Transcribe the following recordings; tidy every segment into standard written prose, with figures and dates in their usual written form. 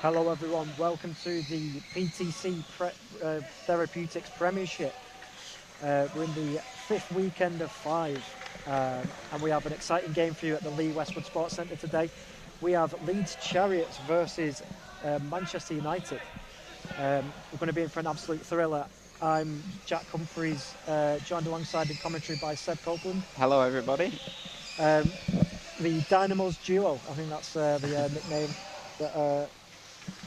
Hello everyone, welcome to the PTC Therapeutics Premiership. We're in the fifth weekend of five, and we have an exciting game for you at the Lee Westwood Sports Centre today. We have Leeds Chariots versus Manchester United. We're going to be in for an absolute thriller. I'm Jack Humphreys, joined alongside in commentary by Seb Copeland. Hello, everybody. The Dynamos duo, I think that's the nickname that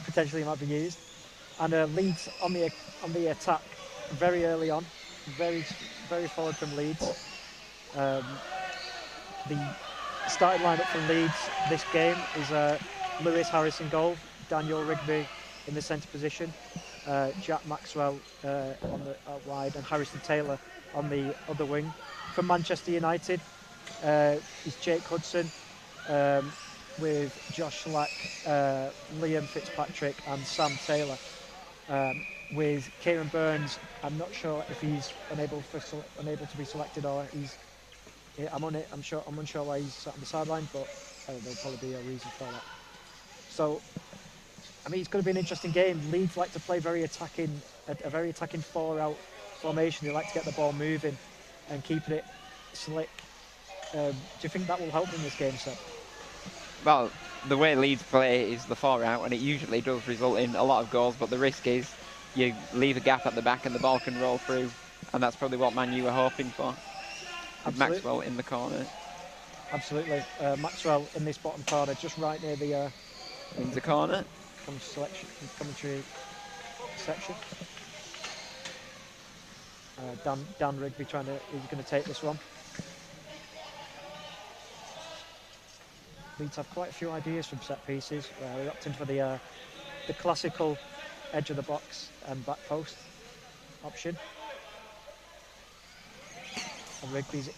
potentially might be used. And Leeds on the attack very early on, very forward from Leeds. The starting lineup from Leeds this game is Lewis Harris in goal, Daniel Rigby in the centre position, Jack Maxwell on the wide, and Harrison Taylor on the other wing. From Manchester United is Jake Hudson, with Josh Slack, Liam Fitzpatrick and Sam Taylor. With Kieran Burns, I'm not sure if he's unable to be selected or I'm unsure why he's sat on the sideline, but there'll probably be a reason for that. So, I mean, it's going to be an interesting game. Leeds like to play a very attacking 4-out formation. They like to get the ball moving and keeping it slick. Do you think that will help in this game, Seb? Well, the way Leeds play is the 4-out, and it usually does result in a lot of goals, but the risk is you leave a gap at the back and the ball can roll through, and that's probably what Man U were hoping for. With Maxwell in the corner. Absolutely. Maxwell in this bottom corner, just right near the in the corner. Commentary section. Dan Rigby is going to take this one. Leeds have quite a few ideas from set pieces. We opted for the classical edge of the box and back post option. And Rigby's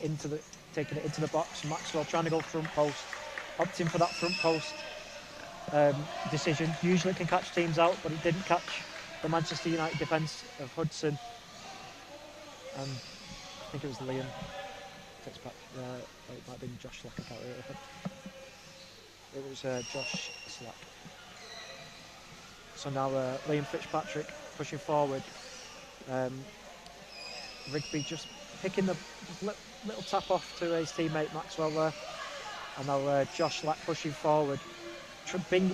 taking it into the box. Maxwell trying to go front post, opting for that front post decision. Usually it can catch teams out, but it didn't catch the Manchester United defence of Hudson. And I think it was Liam Fitzpatrick. It might have been Josh Slack. I can't really think. It was Josh Slack. So now Liam Fitzpatrick pushing forward. Rigby just picking the little tap off to his teammate Maxwell there. And now Josh Slack pushing forward.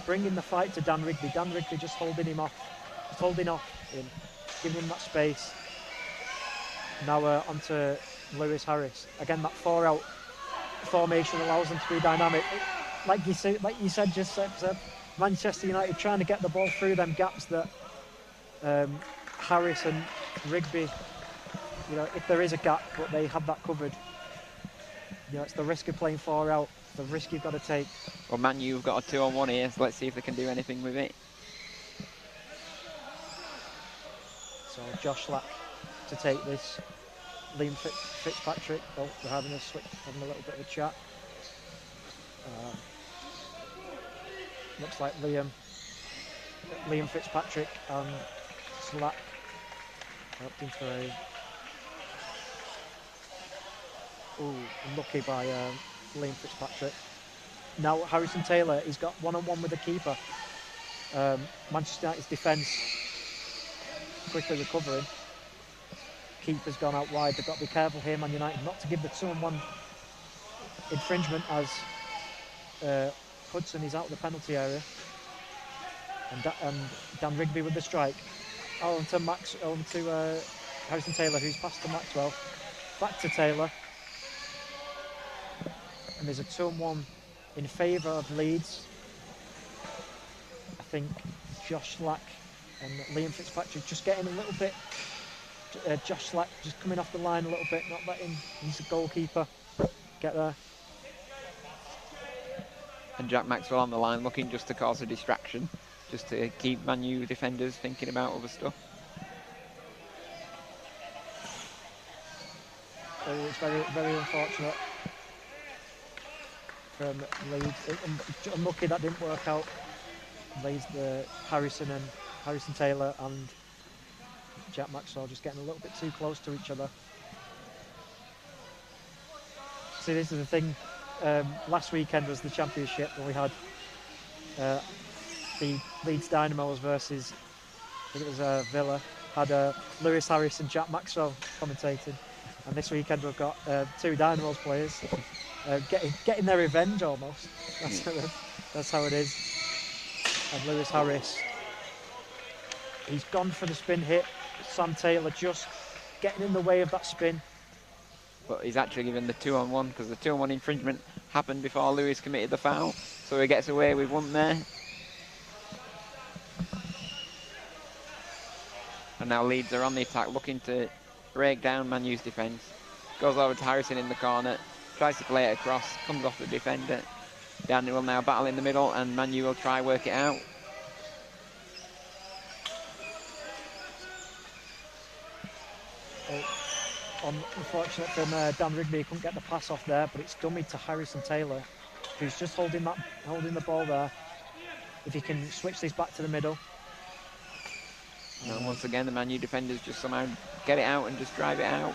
Bringing the fight to Dan Rigby. Dan Rigby just holding him off. Just holding off him. Giving him that space. Now onto Lewis Harris. Again, that 4-out formation allows them to be dynamic. Like you said, just Seb, Manchester United trying to get the ball through them gaps that Harris and Rigby, if there is a gap, but they have that covered. It's the risk of playing 4-out, the risk you've got to take. Well, Man U have got a 2-on-1 here, so let's see if they can do anything with it. So Josh Slack to take this. Liam Fitzpatrick, they're having a little bit of a chat. Looks like Liam Fitzpatrick and Slack opting for unlucky by Liam Fitzpatrick. Now Harrison Taylor, he's got one-on-one with the keeper. Manchester United's defence quickly recovering. Keeper's gone out wide. They've got to be careful here, Man United, not to give the 2-on-1 infringement as Hudson is out of the penalty area, and Dan Rigby with the strike. Onto Harrison Taylor, who's passed to Maxwell. Back to Taylor, and there's a 2-on-1 in favour of Leeds. I think Josh Slack and Liam Fitzpatrick just getting a little bit. Josh Slack just coming off the line a little bit, not letting his goalkeeper get there. And Jack Maxwell on the line looking just to cause a distraction, just to keep Man U defenders thinking about other stuff. It's very, very unfortunate from Leeds. Unlucky that didn't work out. Leeds, the Harrison Taylor and Jack Maxwell just getting a little bit too close to each other. See, this is the thing. Last weekend was the championship, and we had the Leeds Dynamos versus, I think it was Villa, had Lewis Harris and Jack Maxwell commentating. And this weekend we've got two Dynamos players getting their revenge almost. That's how it is. And Lewis Harris, he's gone for the spin hit. Sam Taylor just getting in the way of that spin. But he's actually given the 2-on-1 because the 2-on-1 infringement happened before Lewis committed the foul. So he gets away with one there. And now Leeds are on the attack, looking to break down Man U's defence. Goes over to Harrison in the corner, tries to play it across, comes off the defender. Danny will now battle in the middle, and Man U will try work it out. Unfortunate from Dan Rigby, he couldn't get the pass off there, but it's dummied to Harrison Taylor, who's just holding the ball there. If he can switch this back to the middle. And once again, the Man U defenders just somehow get it out and just drive it out.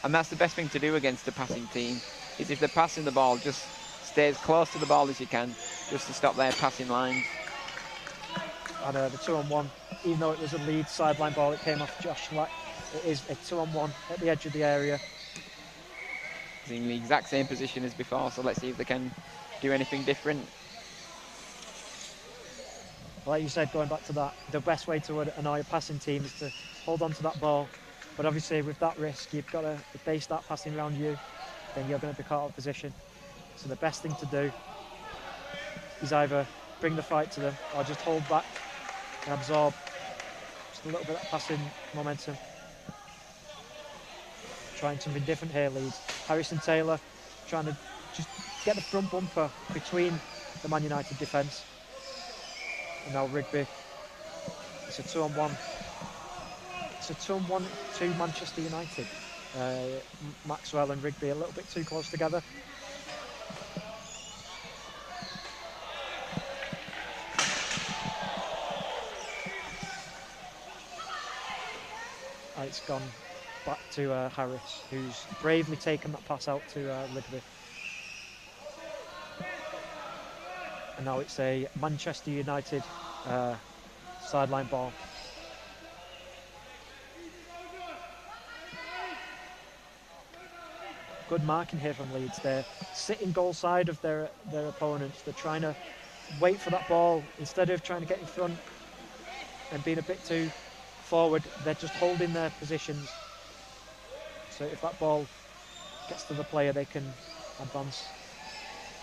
And that's the best thing to do against a passing team, is if they're passing the ball, just stay as close to the ball as you can, just to stop their passing lines. And the 2-on-1, even though it was a Leeds sideline ball, it came off Josh Lack. It is a 2-on-1 at the edge of the area. He's in the exact same position as before, so let's see if they can do anything different. Like you said, going back to that, the best way to annoy a passing team is to hold on to that ball. But obviously with that risk, you've got to, if they start passing around you, then you're going to be caught out of position. So the best thing to do is either bring the fight to them or just hold back and absorb just a little bit of passing momentum. Trying something different here, Leeds. Harrison Taylor trying to just get the front bumper between the Man United defence. And now Rigby. It's a 2-on-1. It's a 2-on-1 to Manchester United. Maxwell and Rigby a little bit too close together. It's gone back to Harris, who's bravely taken that pass out to Rigby. And now it's a Manchester United sideline ball. Good marking here from Leeds. They're sitting goal side of their opponents. They're trying to wait for that ball instead of trying to get in front and being a bit too forward. They're just holding their positions. So if that ball gets to the player, they can advance.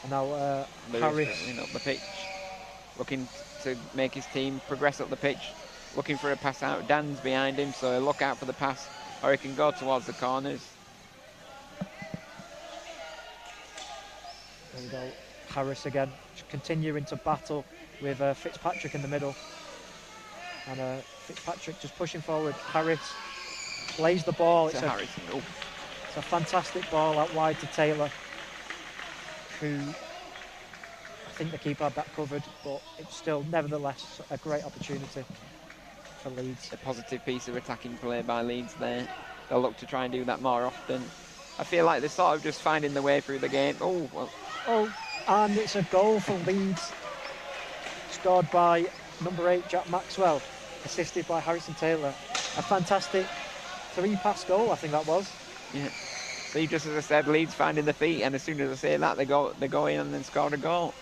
And now Harris up the pitch, looking to make his team progress up the pitch, looking for a pass out. Dan's behind him, so look out for the pass, or he can go towards the corners. There we go. Harris again, continuing to battle with Fitzpatrick in the middle. And Fitzpatrick just pushing forward. Harris plays the ball. It's a fantastic ball out wide to Taylor, who I think the keeper had that covered, but it's still nevertheless a great opportunity for Leeds. A positive piece of attacking play by Leeds there. They'll look to try and do that more often. I feel like they're sort of just finding their way through the game. And it's a goal for Leeds, scored by number 8 Jack Maxwell, assisted by Harrison Taylor. A fantastic 3-pass goal, I think that was. Yeah. So just as I said, Leeds finding their feet, and as soon as I say that, they go in and then score a goal.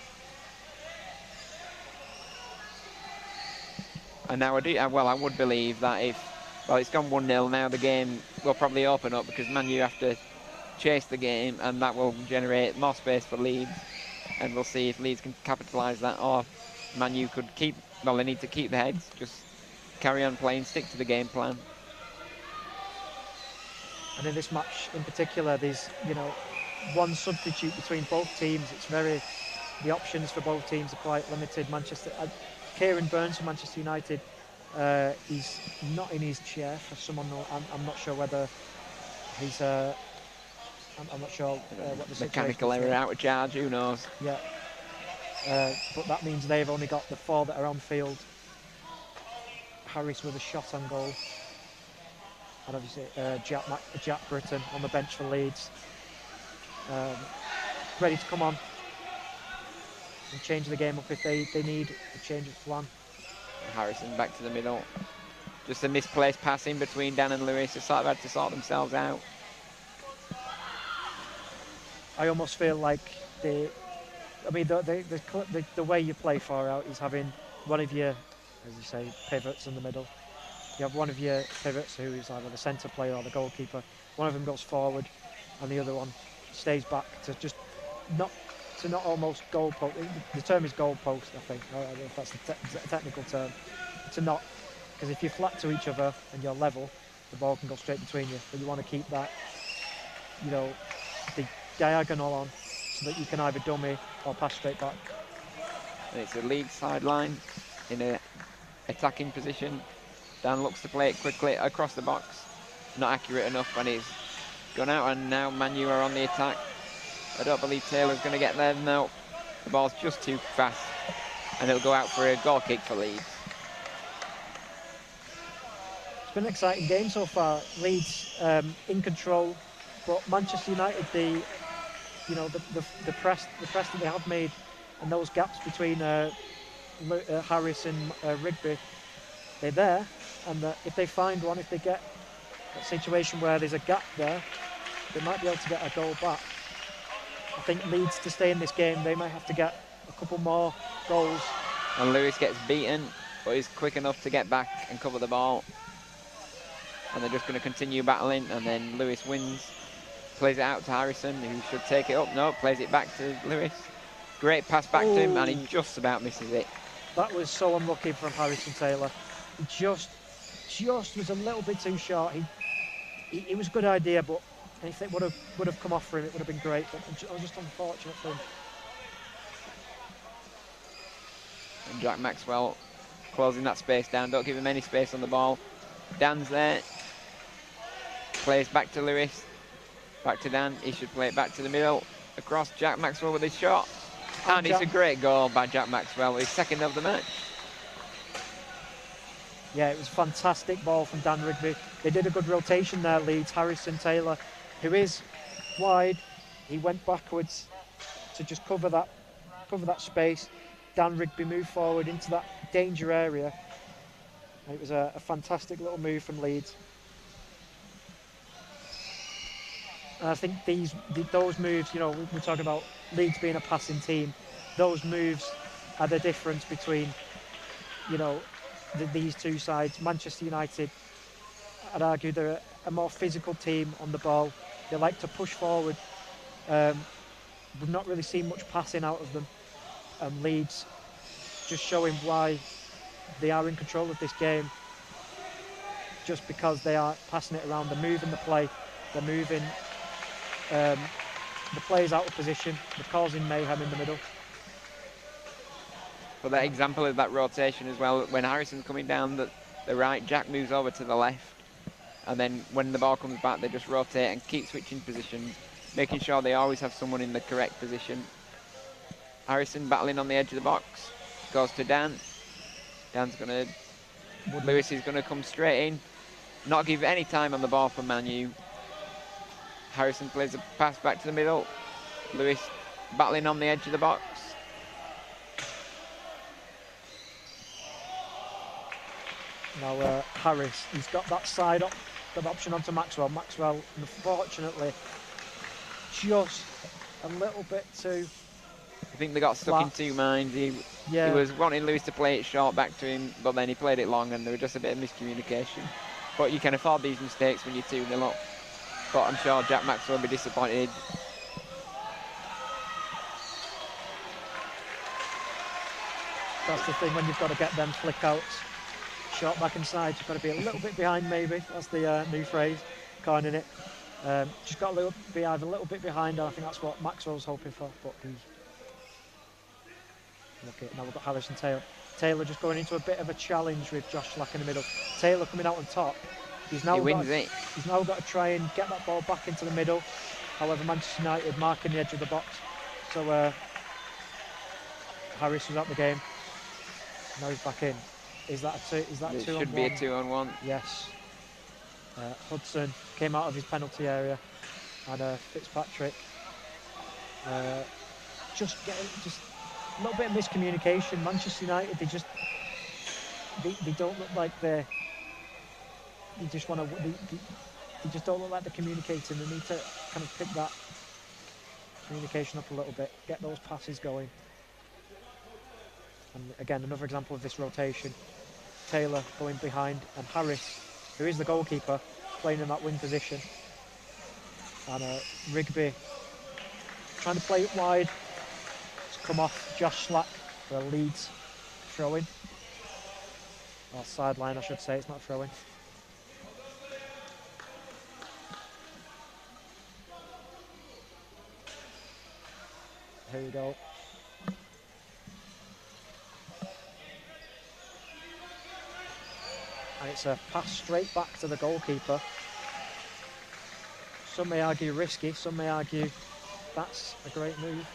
And now I would believe that it's gone 1-0 now, the game will probably open up because Man U have to chase the game, and that will generate more space for Leeds. And we'll see if Leeds can capitalise that, or Man U could they need to keep their heads, just carry on playing, stick to the game plan. And in this match in particular, there's one substitute between both teams. The options for both teams are quite limited. Kieran Burns from Manchester United, he's not in his chair for someone. I'm not sure whether he's. I'm not sure what the situation is. Mechanical error, out of charge, who knows? Yeah. But that means they've only got the 4 that are on field. Harris with a shot on goal. And obviously Jack Britton on the bench for Leeds. Ready to come on. and change the game up if they need a change of plan. Harrison back to the middle. Just a misplaced pass in between Dan and Lewis. They sort of had to sort themselves out. I almost feel like the way you play far out is having one of your, as you say, pivots in the middle. You have one of your pivots who is either the centre player or the goalkeeper. One of them goes forward, and the other one stays back to just not almost goal post. The term is goal post, I think. I don't know if that's the technical term. To not, because if you're flat to each other and you're level, the ball can go straight between you. But you want to keep that, the diagonal on, so that you can either dummy or pass straight back. And it's a Leeds sideline in an attacking position. Dan looks to play it quickly across the box. Not accurate enough, and he's gone out, and now Man U are on the attack. I don't believe Taylor's going to get there. No, the ball's just too fast, and it'll go out for a goal kick for Leeds. It's been an exciting game so far. Leeds in control, but Manchester United, the press that they have made, and those gaps between Harris and Rigby, they're there. And if they find one, if they get a situation where there's a gap there, they might be able to get a goal back. I think Leeds, to stay in this game, they might have to get a couple more goals. And Lewis gets beaten, but he's quick enough to get back and cover the ball. And they're just going to continue battling, and then Lewis wins. Plays it out to Harrison, who should take it up. No, plays it back to Lewis. Great pass back to him, and he just about misses it. That was so unlucky from Harrison Taylor. He just was a little bit too short. It was a good idea, but if it would have come off for him, it would have been great. But it was just unfortunate for him. And Jack Maxwell closing that space down. Don't give him any space on the ball. Dan's there. Plays back to Lewis. Back to Dan. He should play it back to the middle. Across Jack Maxwell with his shot. And it's a great goal by Jack Maxwell, his second of the match. Yeah, it was a fantastic ball from Dan Rigby. They did a good rotation there, Leeds. Harrison Taylor, who is wide, he went backwards to just cover that space. Dan Rigby moved forward into that danger area. And it was a fantastic little move from Leeds. And I think those moves, we're talking about Leeds being a passing team. Those moves are the difference between, these two sides. Manchester United, I'd argue they're a more physical team on the ball. They like to push forward. We've not really seen much passing out of them. Leeds just showing why they are in control of this game. Just because they are passing it around, they're moving the play, they're moving the players out of position, they're causing mayhem in the middle. But that example of that rotation as well, when Harrison's coming down the right, Jack moves over to the left, and then when the ball comes back, they just rotate and keep switching positions, making sure they always have someone in the correct position. Harrison battling on the edge of the box, goes to Dan. Lewis is going to come straight in, not give any time on the ball for Man U. Harrison plays a pass back to the middle. Lewis battling on the edge of the box. Now Harris, he's got that side up, got the option onto Maxwell. Maxwell, unfortunately, just a little bit too. I think they got stuck in two minds. He was wanting Lewis to play it short back to him, but then he played it long, and there was just a bit of miscommunication. But you can afford these mistakes when you're 2-0 up. But I'm sure Jack Maxwell will be disappointed. That's the thing when you've got to get them flick outs. Short back inside, you've got to be a little bit behind maybe. That's the new phrase, coining it. Just got to be either a little bit behind, and I think that's what Maxwell's hoping for. But now we've got Harrison Taylor. Taylor just going into a bit of a challenge with Josh Slack in the middle. Taylor coming out on top. He's now got to try and get that ball back into the middle. However, Manchester United marking the edge of the box. So Harris was out the game. Now he's back in. Is that a 2-on-1? It should be a 2-on-1. Yes. Hudson came out of his penalty area, and Fitzpatrick just a little bit of miscommunication. Manchester United, they don't look like they just want to. They just don't look like they're communicating. They need to kind of pick that communication up a little bit, get those passes going. And again, another example of this rotation. Taylor going behind, and Harris, who is the goalkeeper, playing in that wing position. And Rigby trying to play it wide. It's come off Josh Slack for a Leeds throw-in. Or sideline, I should say, it's not throw-in. Here we go. And it's a pass straight back to the goalkeeper. Some may argue risky, some may argue that's a great move.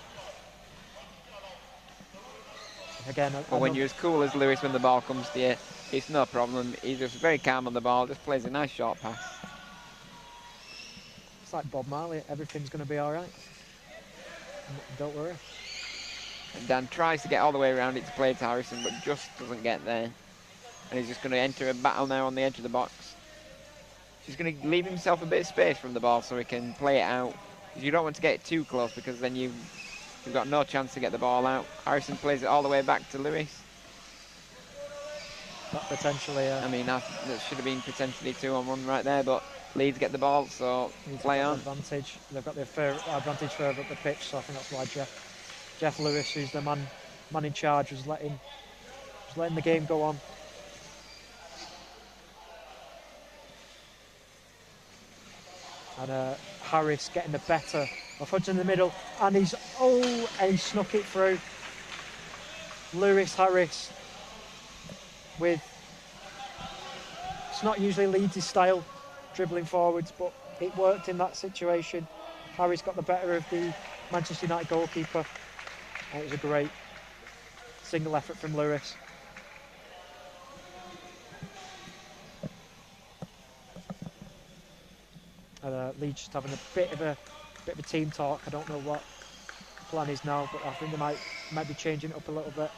Again, well, when you're as cool as Lewis when the ball comes to you, it's no problem. He's just very calm on the ball, just plays a nice short pass. It's like Bob Marley, everything's going to be all right. Don't worry. And Dan tries to get all the way around it to play to Harrison, but just doesn't get there. And he's just going to enter a battle now on the edge of the box. He's going to leave himself a bit of space from the ball so he can play it out. You don't want to get too close because then you've got no chance to get the ball out. Harrison plays it all the way back to Lewis. That potentially... I mean, that should have been potentially 2-on-1 right there, but Leeds get the ball, so play on. Advantage. They've got the advantage further up the pitch, so I think that's why Jeff Lewis, who's the man in charge, was letting the game go on. And Harris getting the better of Hudson in the middle, and he snuck it through. Lewis Harris with, it's not usually Leeds' style, dribbling forwards, but it worked in that situation. Harris got the better of the Manchester United goalkeeper, and it was a great single effort from Lewis. And Leeds just having a bit of a team talk. I don't know what the plan is now, but I think they might be changing it up a little bit.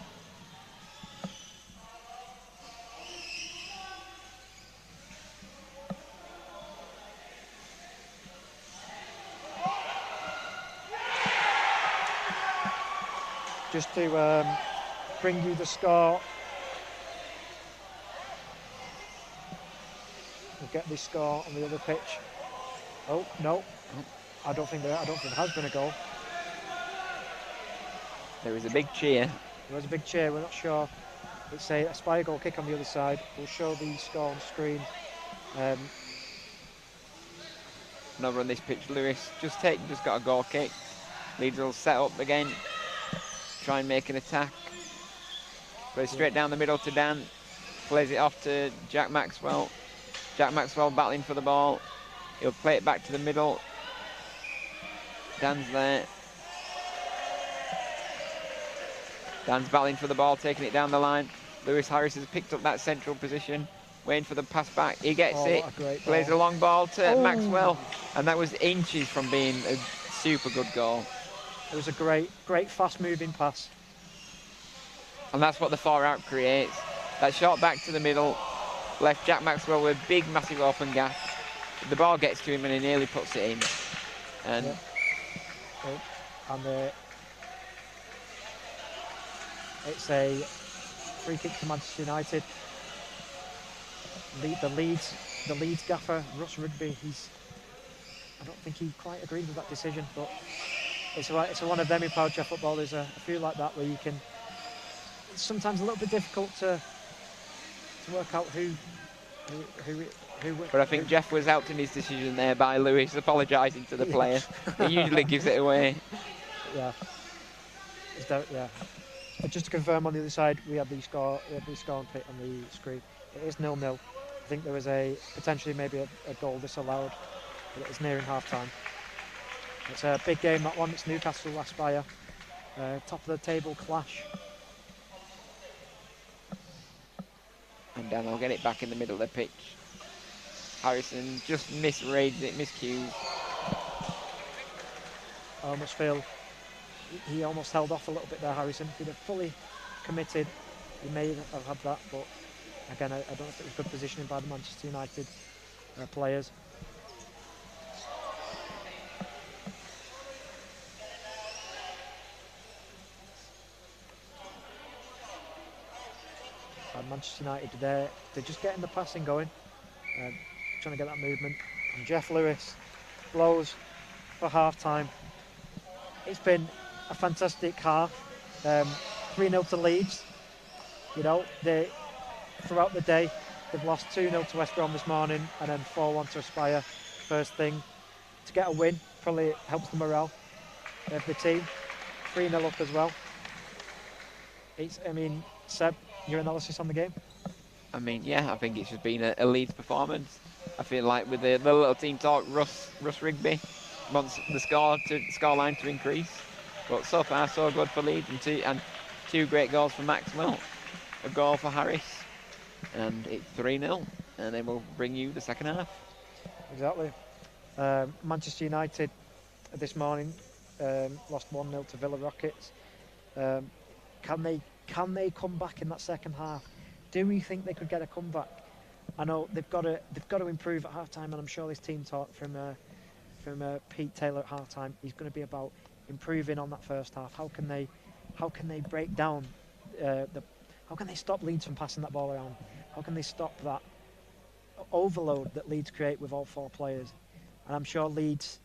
Just to bring you the score. We'll get this score on the other pitch. Oh no, I don't think there has been a goal. There was a big cheer. There was a big cheer. We're not sure. It's a Aspire goal kick on the other side. We'll show the score on screen. And over on this pitch, Lewis just got a goal kick. Leeds will set up again, try and make an attack. Plays straight down the middle to Dan. Plays it off to Jack Maxwell. Jack Maxwell battling for the ball. He'll play it back to the middle. Dan's there. Dan's battling for the ball, taking it down the line. Lewis Harris has picked up that central position, waiting for the pass back. He gets it, plays a long ball to Maxwell, and that was inches from being a super good goal. It was a great fast-moving pass. And that's what the far out creates. That shot back to the middle left Jack Maxwell with a big, massive open gap. The ball gets to him and he nearly puts it in. And it's a free kick to Manchester United. The Leeds gaffer, Russ Rigby, I don't think he quite agreed with that decision, but it's one of them in Power Chair football. There's a few like that where you can. It's sometimes a little bit difficult to work out who. But I think Jeff was helped in his decision there by Lewis apologising to the player. He usually gives it away. Yeah. Just to confirm, on the other side, we have the score on the screen. It is 0-0. I think there was potentially maybe a goal disallowed, but it's nearing half time. It's a big game, that one. It's Newcastle Aspire, top of the table clash. And Dan will get it back in the middle of the pitch. Harrison just misreads it, miscues. I almost feel he almost held off a little bit there, Harrison. If he'd have fully committed, he may have had that, but again, I don't know if it was good positioning by the Manchester United players. And Manchester United, they're just getting the passing going, trying to get that movement. And Jeff Lewis blows for half-time. It's been a fantastic half. 3-0 to Leeds. You know, throughout the day, they've lost 2-0 to West Brom this morning and then 4-1 to Aspire first thing. To get a win probably helps the morale of the team. 3-0 up as well. I mean, Seb, your analysis on the game? I mean, yeah, I think it's just been a Leeds performance. I feel like with the little team talk, Russ Rigby wants the scoreline to increase. But so far, so good for Leeds, and two great goals for Maxwell, a goal for Harris, and it's 3-0, and then we'll bring you the second half. Exactly. Manchester United this morning lost 1-0 to Villa Rockets. Can they come back in that second half? Do we think they could get a comeback? I know they've got to improve at half time, and I'm sure this team talk from Pete Taylor at half time is going to be about improving on that first half. How can they break down how can they stop Leeds from passing that ball around? How can they stop that overload that Leeds create with all four players? And I'm sure Leeds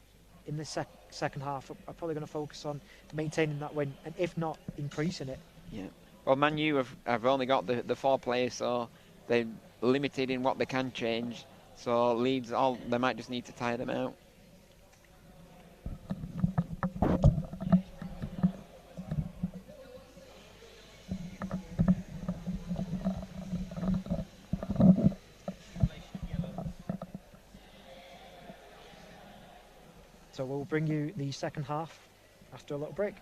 in the second half are probably going to focus on maintaining that win, and if not, increasing it. Yeah. Well, Man U have only got the 4 players, so they're limited in what they can change. So Leeds, they might just need to tire them out. So we'll bring you the second half after a little break.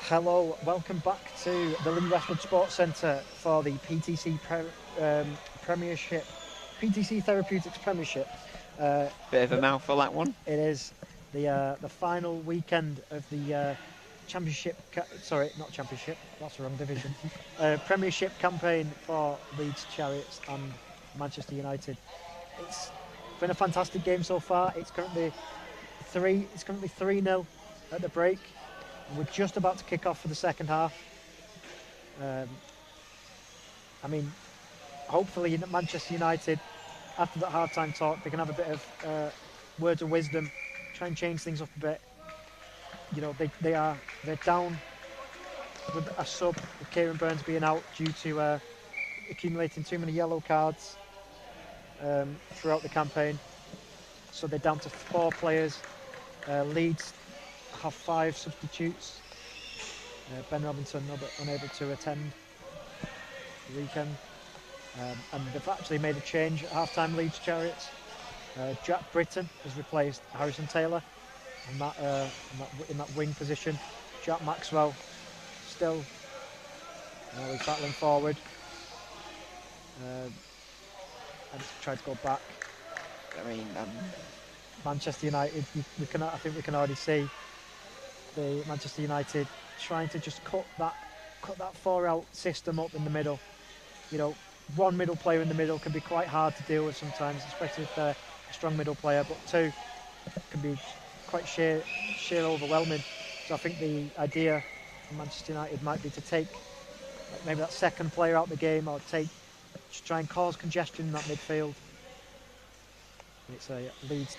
Hello, welcome back to the Lee Westwood Sports Centre for the Premiership, PTC Therapeutics Premiership. Bit of a mouthful, that one. It is the final weekend of the not Championship, that's the wrong division. Premiership campaign for Leeds Chariots and Manchester United. It's been a fantastic game so far. It's currently 3-0 at the break. And we're just about to kick off for the second half. I mean, hopefully Manchester United, after that half-time talk, they can have a bit of words of wisdom, try and change things up a bit. You know, they're down with a sub, with Kieran Burns being out due to accumulating too many yellow cards throughout the campaign. So they're down to 4 players. Leeds have 5 substitutes. Ben Robinson unable to attend the weekend. And they've actually made a change at half-time, Leeds Chariots. Jack Britton has replaced Harrison Taylor in that wing position. Jack Maxwell still he's battling forward. And tried to go back. I mean, Manchester United, I think we can already see the Manchester United trying to just cut that 4-out system up in the middle. You know, one middle player in the middle can be quite hard to deal with sometimes, especially if they're a strong middle player, but 2 can be quite sheer overwhelming. So I think the idea for Manchester United might be to take maybe that second player out of the game, or just try and cause congestion in that midfield. It's Leeds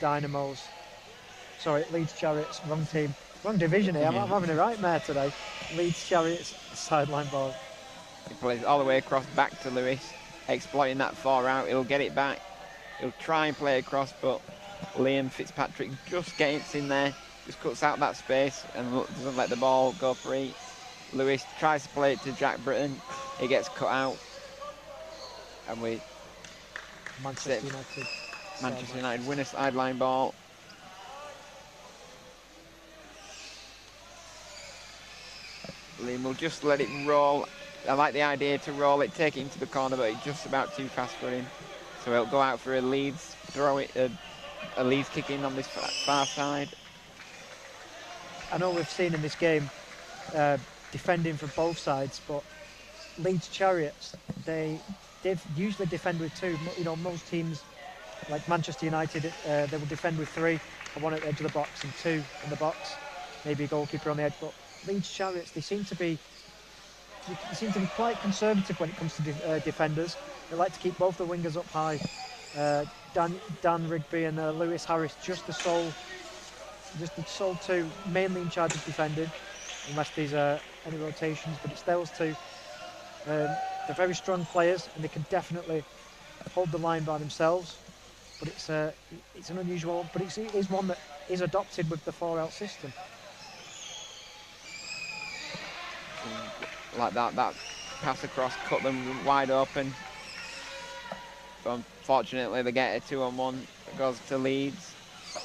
Chariots, wrong team, wrong division here. I'm having a nightmare today. Leeds Chariots sideline ball. he plays all the way across back to Lewis, exploiting that far out. He'll get it back. He'll try and play across, but Liam Fitzpatrick just gets in there, just cuts out that space and doesn't let the ball go free. Lewis tries to play it to Jack Britton. He gets cut out. And Manchester United win a sideline ball. Liam will just let it roll. I like the idea to roll it, take it into the corner, but it's just about too fast for him. So he'll go out for a Leeds a Leeds kick in on this far side. I know we've seen in this game defending from both sides, but Leeds Chariots, they usually defend with 2. You know, most teams like Manchester United, they will defend with 3, 1 at the edge of the box and 2 in the box, maybe a goalkeeper on the edge. But Leeds Chariots, they seem to be quite conservative when it comes to defenders. They like to keep both the wingers up high. Dan Rigby and Lewis Harris, just the sole 2 mainly in charge of defending, unless there's any rotations. But it's those 2. They're very strong players and they can definitely hold the line by themselves. But it's an unusual, but it is one that is adopted with the 4-out system. Like that pass across cut them wide open. But unfortunately they get a 2-on-1 that goes to Leeds.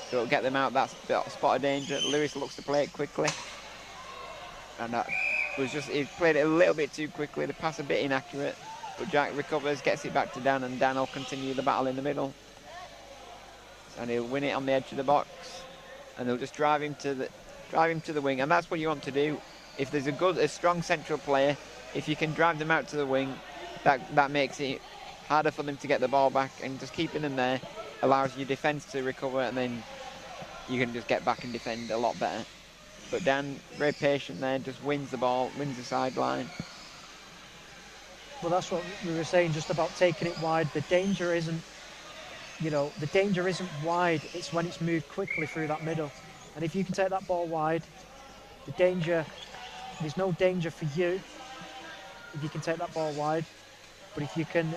So it'll get them out that spot of danger. Lewis looks to play it quickly. And that was he played it a little bit too quickly, the pass a bit inaccurate. But Jack recovers, gets it back to Dan, and Dan will continue the battle in the middle. And he'll win it on the edge of the box. And they'll just drive him to the wing. And that's what you want to do. If there's a strong central player, if you can drive them out to the wing, that makes it harder for them to get the ball back, and just keeping them there allows your defence to recover, and then you can just get back and defend a lot better. But Dan, very patient there, just wins the ball, wins the sideline. Well, that's what we were saying just about taking it wide. The danger isn't wide, it's when it's moved quickly through that middle. And if you can take that ball wide, there's no danger for you if you can take that ball wide. But if you can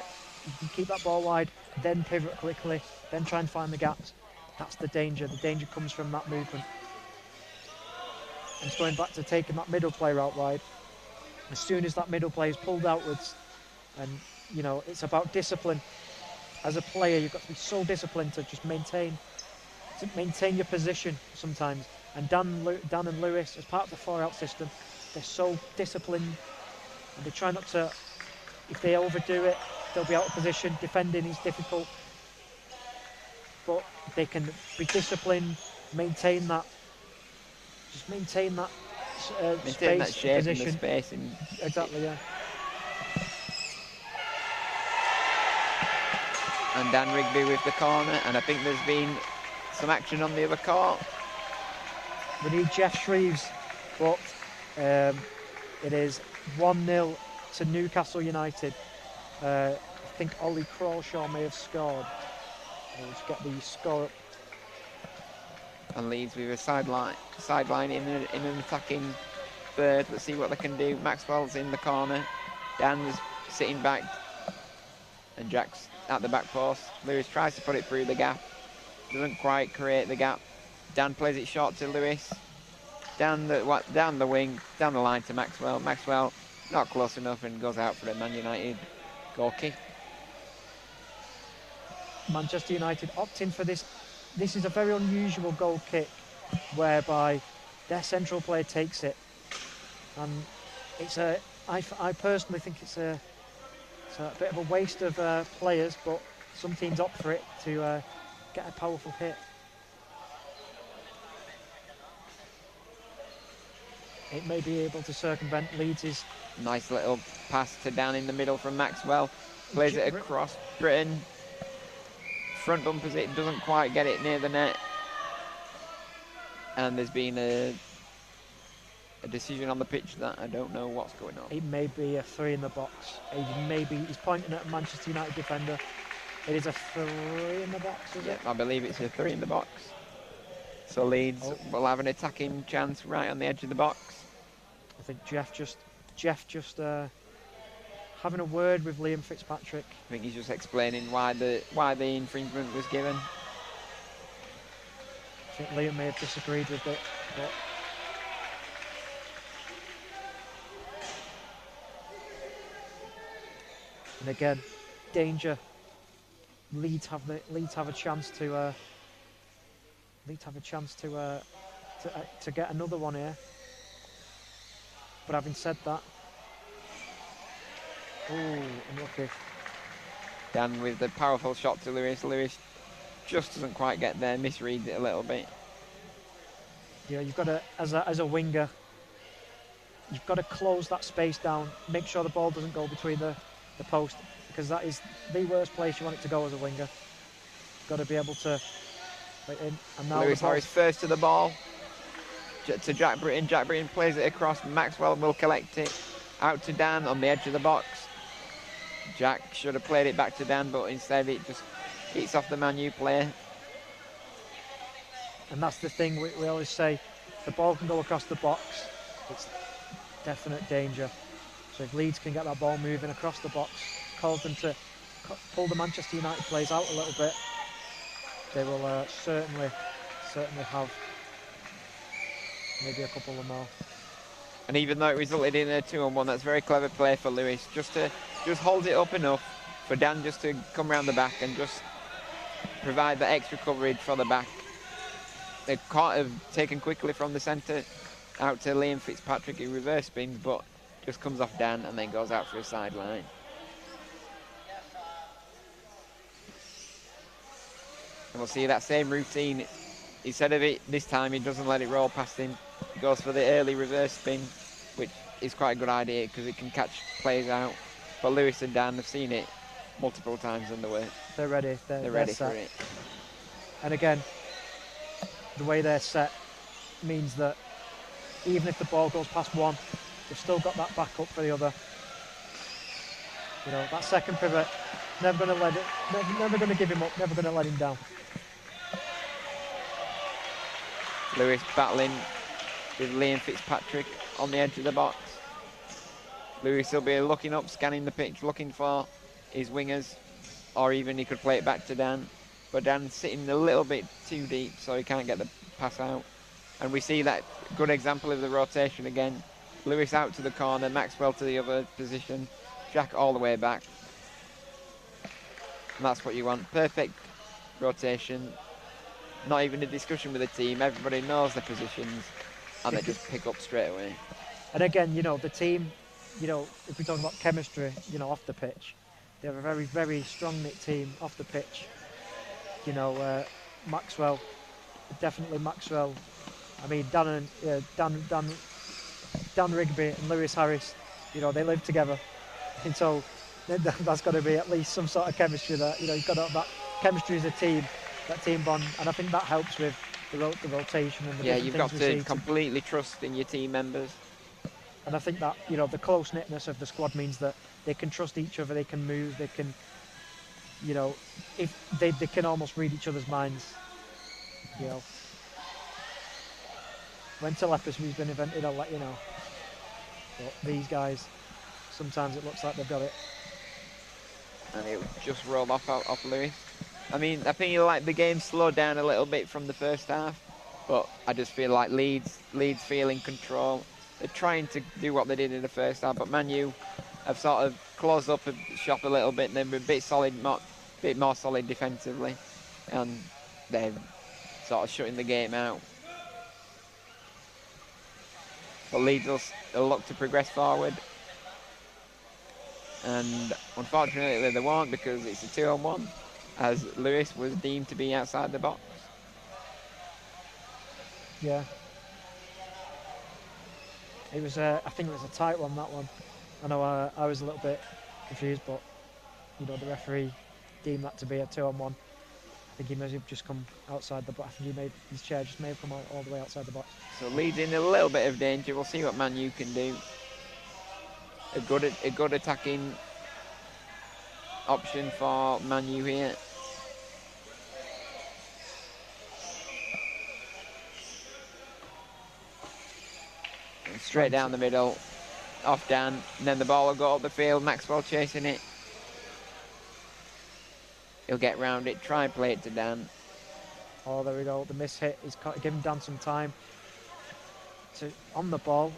keep that ball wide, then pivot quickly, then try and find the gaps, that's the danger. The danger comes from that movement. And it's going back to taking that middle player out wide. As soon as that middle player is pulled outwards, and you know, it's about discipline. As a player, you've got to be so disciplined to just maintain your position sometimes. And Dan and Lewis, as part of the 4-out system, they're so disciplined, and they try not to. If they overdo it, they'll be out of position. Defending is difficult, but they can be disciplined, maintain that Maintain space, that shape position. and the spacing. Exactly, yeah. And Dan Rigby with the corner, and I think there's been some action on the other court. We need Jeff Shreves, but it is 1-0 to Newcastle United. I think Ollie Crawshaw may have scored. Let's get the score up. And Leeds with a sideline in an attacking third. Let's see what they can do. Maxwell's in the corner. Dan's sitting back. And Jack's at the back post. Lewis tries to put it through the gap. Doesn't quite create the gap. Dan plays it short to Lewis. Down the wing, down the line to Maxwell. Maxwell not close enough and goes out for a Man United goal kick. Manchester United opting for this. This is a very unusual goal kick, whereby their central player takes it, and I personally think it's a bit of a waste of players, but some teams opt for it to get a powerful hit. It may be able to circumvent Leeds'. Nice little pass to Dan in the middle from Maxwell. Plays it across Britain. Front bumpers it, doesn't quite get it near the net. And there's been a decision on the pitch that I don't know what's going on. It may be a 3 in the box. He's pointing at a Manchester United defender. It is a 3 in the box, is it? I believe it's a 3 in the box. So Leeds will have an attacking chance right on the edge of the box. I think Jeff just having a word with Liam Fitzpatrick. I think he's just explaining why the infringement was given. I think Liam may have disagreed with it, but and again, danger. Leeds have a chance to get another one here. But having said that, unlucky. Dan with the powerful shot to Lewis. Lewis just doesn't quite get there, misreads it a little bit. Yeah, you've got to, as a winger, you've got to close that space down, make sure the ball doesn't go between the post, because that is the worst place you want it to go as a winger. You've got to be able to play in. And now Lewis Harris first to the ball. To Jack Britton. Jack Britton plays it across. Maxwell will collect it. Out to Dan on the edge of the box. Jack should have played it back to Dan, but instead it just hits off the Man U player. And that's the thing we always say, the ball can go across the box, it's definite danger. So if Leeds can get that ball moving across the box, cause them to pull the Manchester United players out a little bit, they will certainly have maybe a couple of more. And even though it resulted in a 2-on-1, that's very clever play for Lewis. Just hold it up enough for Dan just to come round the back and just provide that extra coverage for the back. They can't have taken quickly from the centre out to Liam Fitzpatrick, who reverse spins, but just comes off Dan and then goes out for a sideline. And we'll see that same routine. Instead of it this time, he doesn't let it roll past him. He goes for the early reverse spin, which is quite a good idea because it can catch players out. But Lewis and Dan have seen it multiple times in the work. They're ready. They're ready set for it. And again, the way they're set means that even if the ball goes past one, they've still got that backup for the other. You know, that second pivot, never going to give him up, never going to let him down. Lewis battling with Liam Fitzpatrick on the edge of the box. Lewis will be looking up, scanning the pitch, looking for his wingers, or even he could play it back to Dan. But Dan's sitting a little bit too deep, so he can't get the pass out. And we see that good example of the rotation again. Lewis out to the corner, Maxwell to the other position, Jack all the way back. And that's what you want. Perfect rotation. Not even a discussion with the team. Everybody knows their positions, and they just pick up straight away. And again, the team, if we talk about chemistry, off the pitch, they have a very, very strong knit team off the pitch. Maxwell, definitely Maxwell. I mean, Dan Rigby and Lewis Harris, they live together, and so that's got to be at least some sort of chemistry that you've got to have that chemistry as a team, that team bond, and I think that helps with the rotation and the different you've got things we to see completely trust in your team members. And I think that the close knitness of the squad means that they can trust each other, they can move, they can, if they can almost read each other's minds. When telepathy's been invented, I'll let you know. But these guys, sometimes it looks like they've got it. And it just rolled off Lewis. I mean, I think the game slowed down a little bit from the first half, but I just feel like Leeds feel in control. They're trying to do what they did in the first half, but Man U have sort of closed up the shop a little bit, and they're a bit more solid defensively, and they're sort of shutting the game out. But Leeds will look to progress forward, and unfortunately they won't because it's a 2-on-1, as Lewis was deemed to be outside the box. Yeah. It was, I think it was a tight one, that one. I know I was a little bit confused, but the referee deemed that to be a 2-on-1. I think he may have just come outside the box. I think his chair just may have come all the way outside the box. So Leeds in a little bit of danger. We'll see what Man U can do. A good attacking option for Man U here. And straight down the middle, off Dan, and then the ball will go up the field. Maxwell chasing it. He'll get round it, try and play it to Dan. Oh, there we go. The miss hit is giving Dan some time on the ball.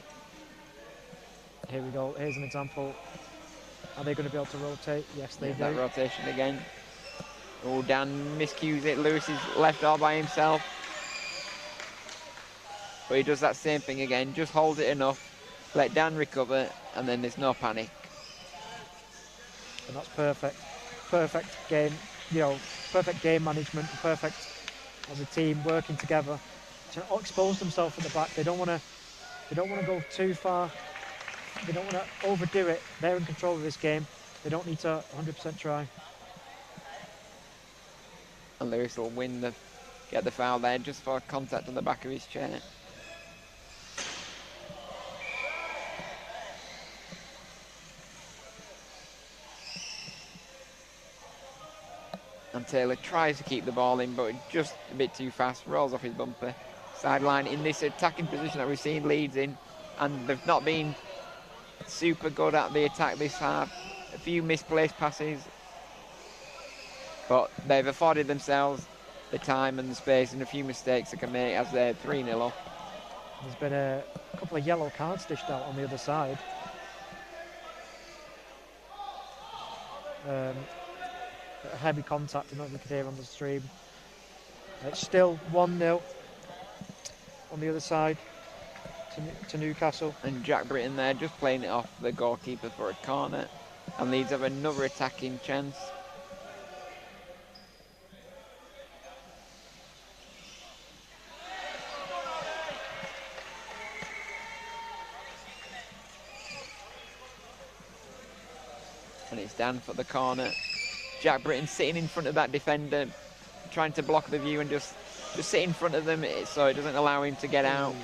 Here we go. Here's an example. Are they going to be able to rotate? Yes, they do. That rotation again. Oh, Dan miscues it. Lewis is left all by himself. But he does that same thing again. Just hold it enough. Let Dan recover, and then there's no panic. And that's perfect. Perfect game. Perfect game management. Perfect as a team working together to expose themselves at the back. They don't want to go too far. They don't want to overdo it. They're in control of this game. They don't need to 100% try. And Lewis will get the foul there just for contact on the back of his chair. And Taylor tries to keep the ball in, but just a bit too fast, rolls off his bumper. Sideline in this attacking position that we've seen Leeds in, and they've not been super good at the attack this half. A few misplaced passes, but they've afforded themselves the time and the space and a few mistakes they can make as they're 3-0 up. There's been a couple of yellow cards dished out on the other side. A heavy contact, I don't know if you could hear on the stream. It's still 1-0 on the other side to Newcastle. And Jack Britton there just playing it off the goalkeeper for a corner. And Leeds have another attacking chance. And it's Dan for the corner. Jack Britton sitting in front of that defender, trying to block the view and just sit in front of them so it doesn't allow him to get out.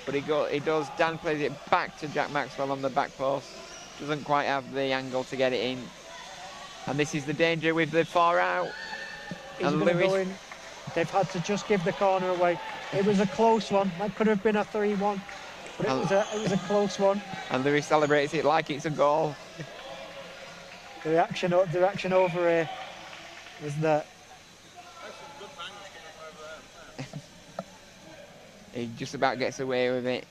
But he does. Dan plays it back to Jack Maxwell on the back post. Doesn't quite have the angle to get it in. And this is the danger with the far out. And Lewis. They've had to just give the corner away. It was a close one. That could have been a 3-1. But it was a close one. And Lewis celebrates it like it's a goal. The reaction over here was that he just about gets away with it.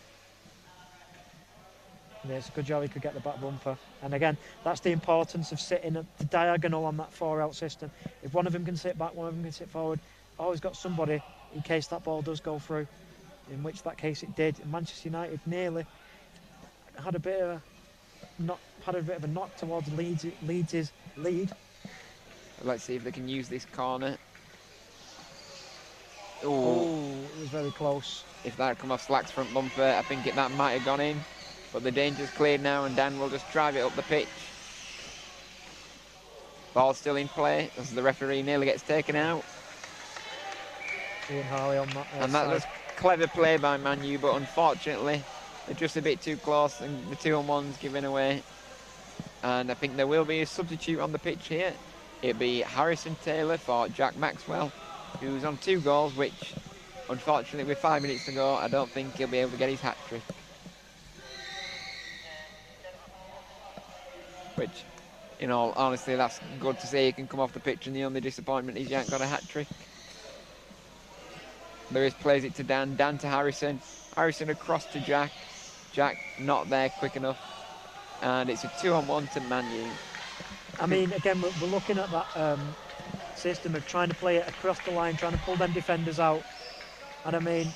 Yeah, it's a good job he could get the back bumper. And again, that's the importance of sitting at the diagonal on that 4-out system. If one of them can sit back, one of them can sit forward. Always got somebody in case that ball does go through, in which that case it did. And Manchester United nearly, had a bit of a knock towards Leeds' lead. Let's see if they can use this corner. Oh, it was very close. If that had come off Slack's front bumper, I think that might have gone in. But the danger's cleared now, and Dan will just drive it up the pitch. Ball still in play as the referee nearly gets taken out. Ian Harley on that And that was clever play by Man U, but unfortunately they're just a bit too close and the 2-on-1's given away. And I think there will be a substitute on the pitch here. It'll be Harrison Taylor for Jack Maxwell, who's on 2 goals, which unfortunately with 5 minutes to go, I don't think he'll be able to get his hat-trick. Which, in all honesty, that's good to see. He can come off the pitch, and the only disappointment is he ain't got a hat-trick. Lewis plays it to Dan, Dan to Harrison. Harrison across to Jack. Jack not there quick enough. And it's a 2-on-1 to Man U. I mean, again, we're looking at that system of trying to play it across the line, trying to pull them defenders out. And I mean,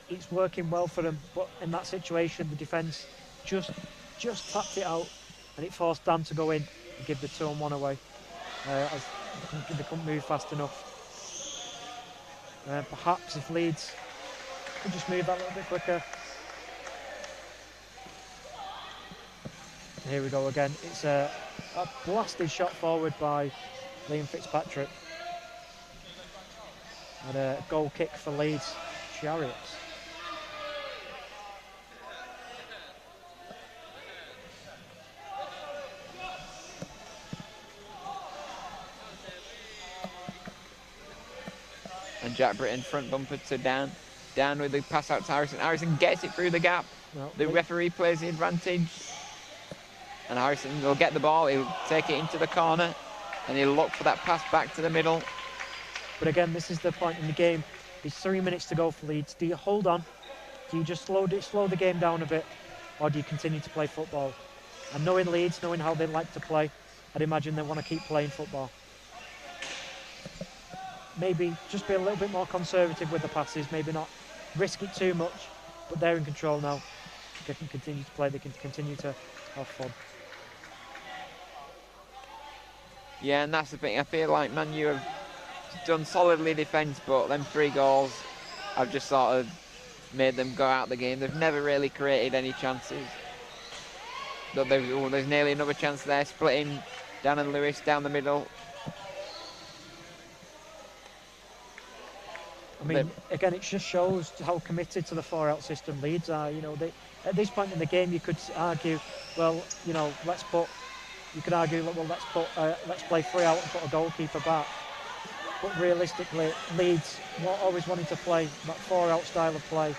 it's working well for them. But in that situation, the defence just tapped it out, and it forced Dan to go in and give the 2-on-1 away. As they couldn't move fast enough. Perhaps if Leeds could just move that a little bit quicker. Here we go again. It's a blasted shot forward by Liam Fitzpatrick. And a goal kick for Leeds Chariots. And Jack Britton front bumper to Dan. Dan with the pass out to Harrison. Harrison gets it through the gap. No, the referee plays the advantage. And Harrison will get the ball. He'll take it into the corner. And he'll look for that pass back to the middle. But again, this is the point in the game. There's 3 minutes to go for Leeds. Do you hold on? Do you just slow the game down a bit? Or do you continue to play football? And knowing Leeds, knowing how they like to play, I'd imagine they want to keep playing football. Maybe just be a little bit more conservative with the passes, maybe not risk it too much, but they're in control now. They can continue to play, they can continue to have fun. Yeah, and that's the thing. I feel like Man U have done solidly defence, but them 3 goals have just sort of made them go out the game. They've never really created any chances. There's nearly another chance there, splitting Dan and Lewis down the middle. I mean, again, it just shows how committed to the 4-out system Leeds are. You know, at this point in the game, you could argue, well, you know, let's play 3-out and put a goalkeeper back. But realistically, Leeds always wanting to play that 4-out style of play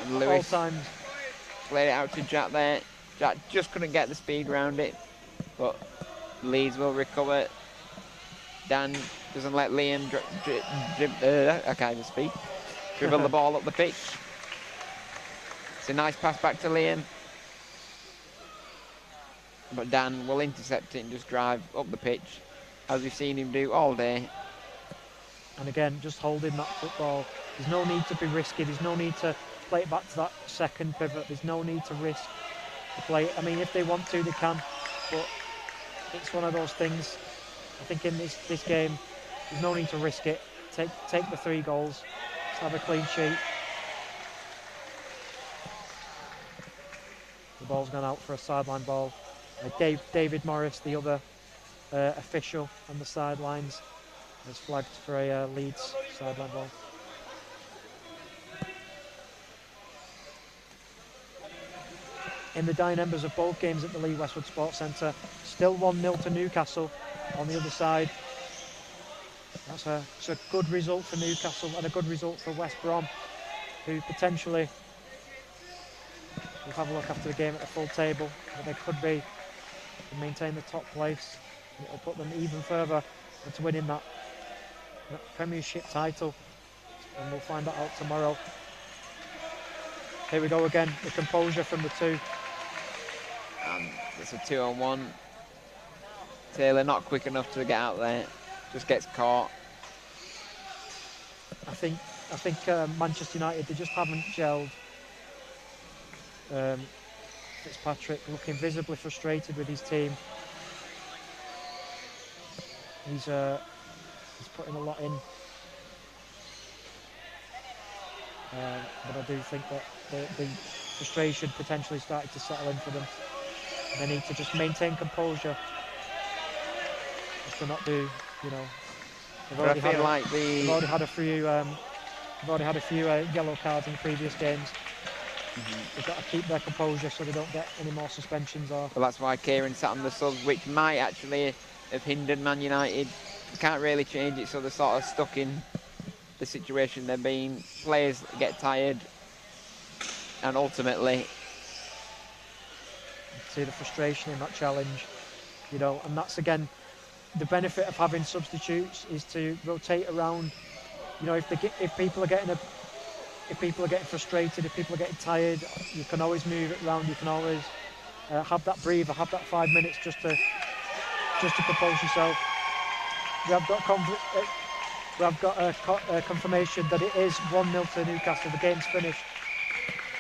And at Lewis all times. played it out to Jack there. Jack just couldn't get the speed round it, but Leeds will recover. Dan doesn't let Liam I can't even speak. Dribble the ball up the pitch. It's a nice pass back to Liam. But Dan will intercept it and just drive up the pitch, as we've seen him do all day. And again, just holding that football. There's no need to be risky. There's no need to play it back to that second pivot. There's no need to risk the play. I mean, if they want to, they can. But it's one of those things. I think in this game, there's no need to risk it. Take the 3 goals. Let's have a clean sheet. The ball's gone out for a sideline ball. David Morris, the other official on the sidelines, has flagged for a Leeds sideline ball. In the dying embers of both games at the Lee Westwood Sports Centre, still 1-0 to Newcastle on the other side. That's a good result for Newcastle and a good result for West Brom, who potentially, we'll have a look after the game at the full table, but they could be to maintain the top place, and it'll put them even further into winning that Premiership title, and we'll find that out tomorrow. Here we go again, the composure from the 2. It's a 2-on-1. Taylor not quick enough to get out there, just gets caught. I think Manchester United, they just haven't gelled. Fitzpatrick looking visibly frustrated with his team. He's putting a lot in. But I do think that the frustration potentially started to settle in for them. They need to just maintain composure. Just to not do, they've already had a few yellow cards in previous games. They've got to keep their composure so they don't get any more suspensions. Well, that's why Kieran sat on the subs, which might actually have hindered Man United. Can't really change it, so they're sort of stuck in the situation they're being. Players get tired, and ultimately see the frustration in that challenge, and that's again the benefit of having substitutes is to rotate around. If people are getting frustrated, if people are getting tired, you can always move it around. You can always have that breather, have that 5 minutes just to compose yourself. We have got confirmation that it is 1-0 to Newcastle. The game's finished.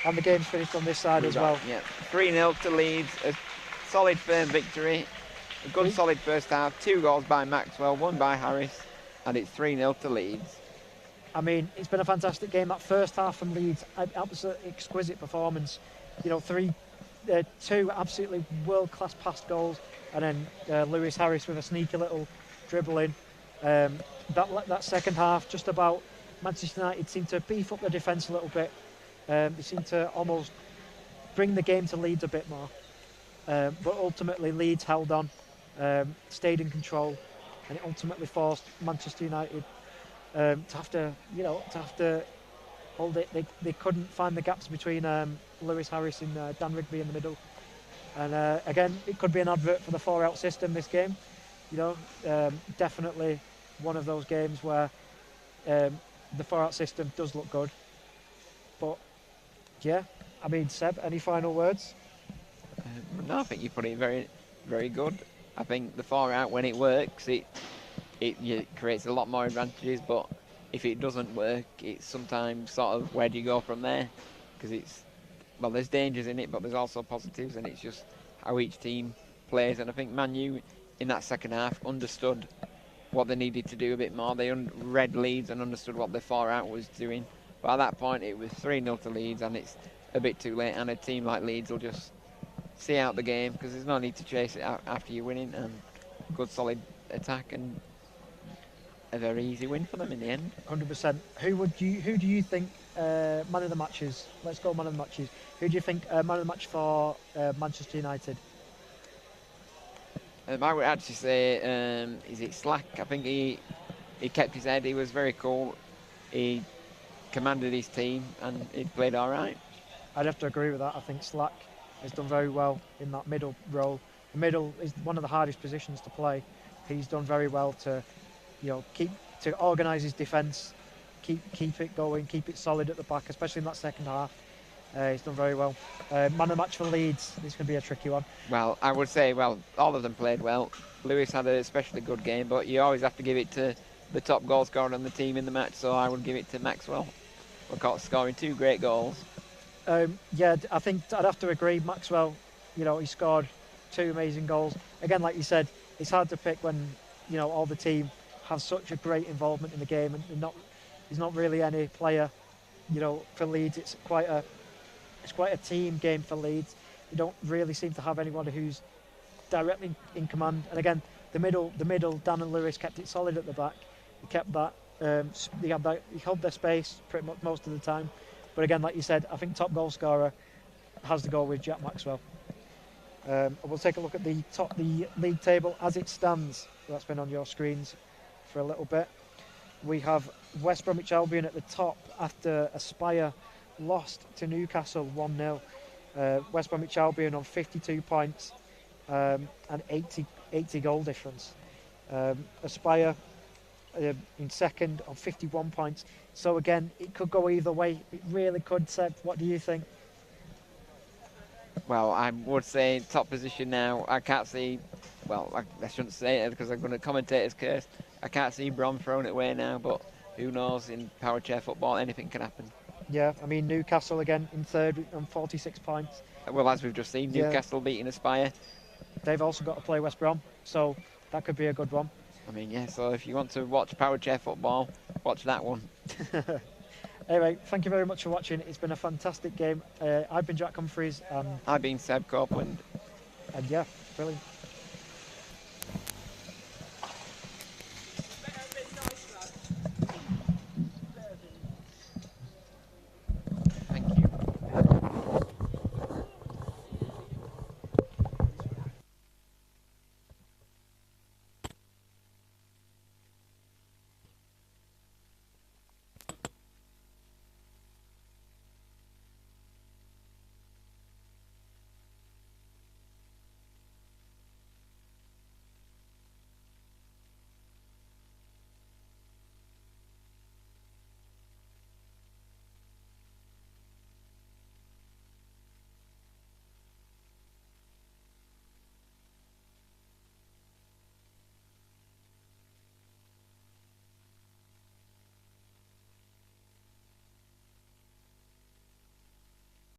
And the game's finished on this side as well. Yeah, 3-0 to Leeds. A solid, firm victory. A good, solid first half. 2 goals by Maxwell, 1 by Harris. And it's 3-0 to Leeds. I mean, it's been a fantastic game. That first half from Leeds, absolutely exquisite performance. 2 absolutely world-class pass goals. And then Lewis Harris with a sneaky little dribble in. That second half, just about Manchester United seemed to beef up the defence a little bit. They seemed to almost bring the game to Leeds a bit more. But ultimately Leeds held on, stayed in control, and it ultimately forced Manchester United to have to hold it. They couldn't find the gaps between Lewis Harris and Dan Rigby in the middle. And again, it could be an advert for the 4-out system this game. Definitely one of those games where the 4-out system does look good. But yeah, I mean, Seb, any final words? No, I think you put it very, very good. I think the 4-out, when it works, it creates a lot more advantages. But if it doesn't work, it's sometimes sort of where do you go from there? Because there's dangers in it, but there's also positives, and it's just how each team plays. And I think Man U in that second half understood what they needed to do a bit more. They read Leeds and understood what the 4-out was doing. But at that point, it was 3-0 to Leeds, and it's a bit too late. And a team like Leeds will just see out the game because there's no need to chase it out after you're winning. And good, solid attack, and a very easy win for them in the end. 100%. Who do you think man of the matches? Let's go man of the matches. Who do you think man of the match for Manchester United? I would actually say, is it Slack? I think he kept his head. He was very cool. He commanded his team, and he played all right. I'd have to agree with that. I think Slack has done very well in that middle role. The middle is one of the hardest positions to play. He's done very well to, organise his defence, keep it going, keep it solid at the back, especially in that second half. He's done very well. Man of the match for Leeds. This is going to be a tricky one. Well, I would say, all of them played well. Lewis had an especially good game, but you always have to give it to the top goal scorer on the team in the match, so I would give it to Maxwell. We're caught scoring 2 great goals. Yeah, I think I'd have to agree. Maxwell, he scored 2 amazing goals. Again, like you said, it's hard to pick when, all the team have such a great involvement in the game, and there's not really any player, for Leeds. It's quite a team game for Leeds. You don't really seem to have anyone who's directly in command. And again, the middle, Dan and Lewis kept it solid at the back. He kept that. He held their space pretty much most of the time. But again, like you said, I think top goal scorer has to go with Jack Maxwell. We'll take a look at the league table as it stands. That's been on your screens for a little bit. We have West Bromwich Albion at the top after Aspire lost to Newcastle 1-0. West Bromwich Albion on 52 points and 80 goal difference. Aspire in second on 51 points. So again, it could go either way. It really could, Seb. What do you think? Well, I would say top position now. I can't see, I shouldn't say it because I'm going to commentator's curse. I can't see Brom throwing it away now, but who knows, in power chair football, anything can happen. Yeah, I mean, Newcastle again in third on 46 points. Well, as we've just seen, Yeah. Newcastle beating Aspire. They've also got to play West Brom, so that could be a good one. I mean, yeah, so if you want to watch power chair football, watch that one. Anyway, thank you very much for watching. It's been a fantastic game. I've been Jack Humphreys, I've been Seb Copeland. and yeah, brilliant.